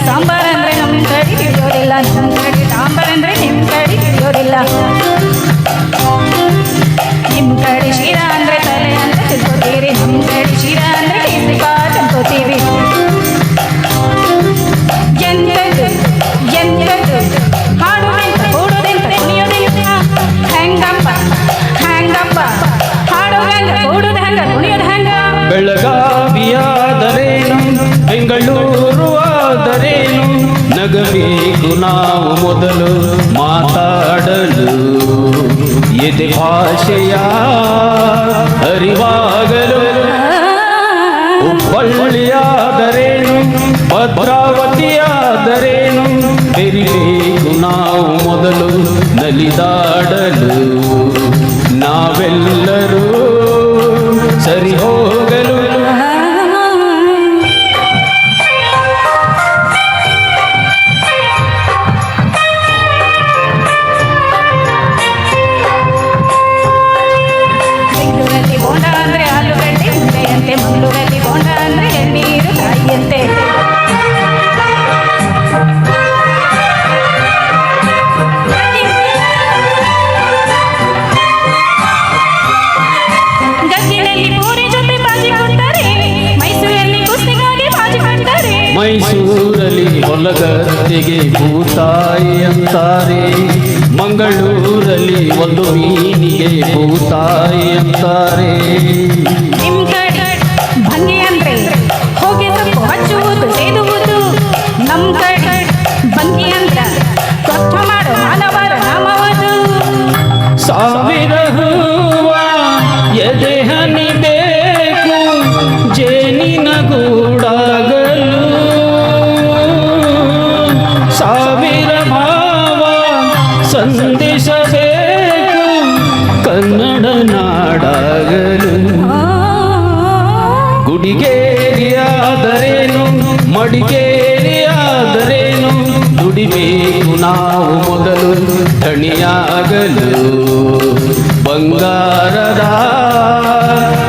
ಸಾಂಬಾರ್ ಅಂದ್ರೆ ನಮ್ ಕಡೆ ತಿಳಿಯೋದಿಲ್ಲ, ನಮ್ ಕಡೆ ಸಾಂಬಾರ್ ಅಂದ್ರೆ ನಿಮ್ ಕಡೆ ತಿಳಿಯೋದಿಲ್ಲ. ನಿಮ್ ಕಡೆ ಶಿರಾ ಅಂದ್ರೆ ತಲೆ ಅಂತ ತಿಳ್ಕೊತೀರಿ, ನಮ್ ಕಡೆ ಶಿರಾ ಅಂದ್ರೆ ಕೇಸರಿ ಬಾತ್ ಅನ್ಕೋತೀವಿ. ಎಂತದು ಎಂತದು ಹಾಡೋದೆಂತ ಕೂಡೋದೆಂತ ಕುಣಿಯೋದೆಂತ ಹೆಂಗಪ್ಪ ಹೆಂಗಪ್ಪ ಹಾಡೋದಂಗ ಕೂಡೋದು ಹಂಗ ಕುಣಿಯೋದು ಹಂಗ. ಬೆಳಗಾವಿಯಾದರೇನು ಬೆಂಗಳೂರು ಆದರೇನು ನಗಬೇಕು ನಾವು ಮೊದಲು ಮಾತಾಡಲು, ಎದೆ ಭಾಷೆಯ ಅರಿವಾಗಲು. ಹುಬ್ಬಳ್ಳಿಯಾದರೇನು ಭದ್ರಾವತಿಯಾದರೇನು ಬೆರಿಬೇಕು ನಾವು ಮೊದಲು ನಲಿದಾಡಲು, ನಾವೆಲ್ಲರೂ ಸರಿ ಹೋಗಲು. ಬೆಂಗಳೂರಲ್ಲಿ ಬೋಂಡ ಅಂದ್ರೆ ಆಲೂಗಡ್ಡೆ ಉಂಡೆಯಂತೆ, ಮಂಗಳೂರಲ್ಲಿ ಬೋಂಡ ಅಂದ್ರೆ ಎಣ್ಣೀರು ಕಾಯಿಯಂತೆ. ಗದ್ದಿನಲ್ಲಿ ಪೂರಿ ಜೊತೆ ಬಾಜಿ ಕೊಡ್ತಾರೆ, ಮೈಸೂರಲ್ಲಿ ಕುಸ್ತಿಗಾಗಿ ಬಾಜಿ ಕೊಡ್ತಾರೆ. ಮೈಸೂರಲ್ಲಿ ಹೊಲಗದ್ದೆಗೆ ಭೂತಾಯಿ ಅಂತಾರೆ, ಮಂಗಳೂರಲ್ಲಿ ಒಂದು ಮೀನಿಗೆ ಭೂತಾಯಿ ಅಂತಾರೆ. ನಿಮ್ ಕಡೆ ಭಂಗಿ ಅಂದ್ರೆ ಹೋಗಿ ಸೊಪ್ಪು ಹಚ್ಚುವುದು ಸೇದುವುದು, ನಮ್ ಕಡೆ ಭಂಗಿ ಅಂದ್ರ ಸ್ವಚ್ಛ ಮಾಡೋ ಮಾನವರ ನಾಮವದು. ಸಾವಿರ ಹೂವ ಎದೆ ಹನಿ ಬೇಕು ಜೇನಿನ ಗೂಡಾಗಲು, ಸಾವಿರ ಭಾವ ಸಂದೇಶ ಬೇಕು ಕನ್ನಡ ನಾಡಾಗಲು. ಗುಡಿಗೇರಿಯಾದರೇನು ಮಡಿಕೇರಿಯಾದರೇನು ದುಡಿಬೇಕು ನಾವು ಮೊದಲು ಗಣಿಯಾಗಲು, ಬಂಗಾರದ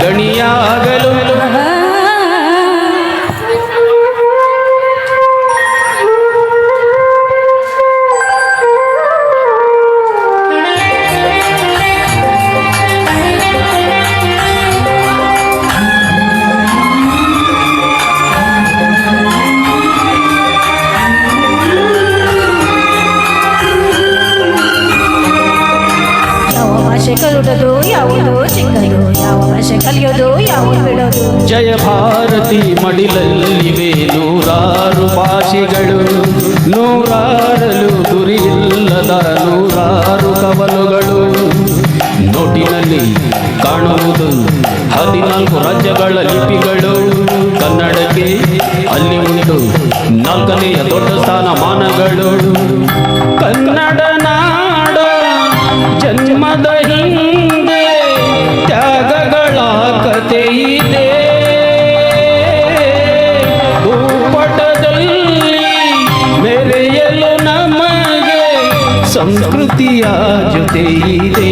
ಗಣಿಯಾಗಲು. ಯಾವ ಭಾಷೆ ಕಲಿಯೋದು ಯಾವುದು ಚಿಕ್ಕದು, ಯಾವ ಭಾಷೆ ಕಲಿಯೋದು ಯಾವುದು ಬಿಡೋದು. ಜಯ ಭಾರತಿ ಮಡಿಲಲ್ಲಿವೆ ನೂರಾರು ಭಾಷೆಗಳು, ನೂರಾರಲು ಗುರಿಯಿಲ್ಲದ ನೂರಾರು ಕವಲುಗಳು. ನೋಟಿನಲ್ಲಿ ಕಾಣುವುದು 14 ರಾಜ್ಯಗಳ ಲಿಪಿಗಳು, ಕನ್ನಡಕ್ಕೆ ಅಲ್ಲಿ ಉಂಟು 4ನೇ ದೊಡ್ಡ ಸ್ಥಾನಮಾನಗಳು. ಕನ್ನಡ ನಾಡ ಜನ್ಮದ ಹಿಂದೆ ತ್ಯಾಗಗಳ ಕಥೆ ಇದೆ, ಭೂಪಟದಲ್ಲಿ ಮೆರೆಯಲು ನಮಗೆ ಸಂಸ್ಕೃತಿಯ ಜೊತೆ ಇದೆ.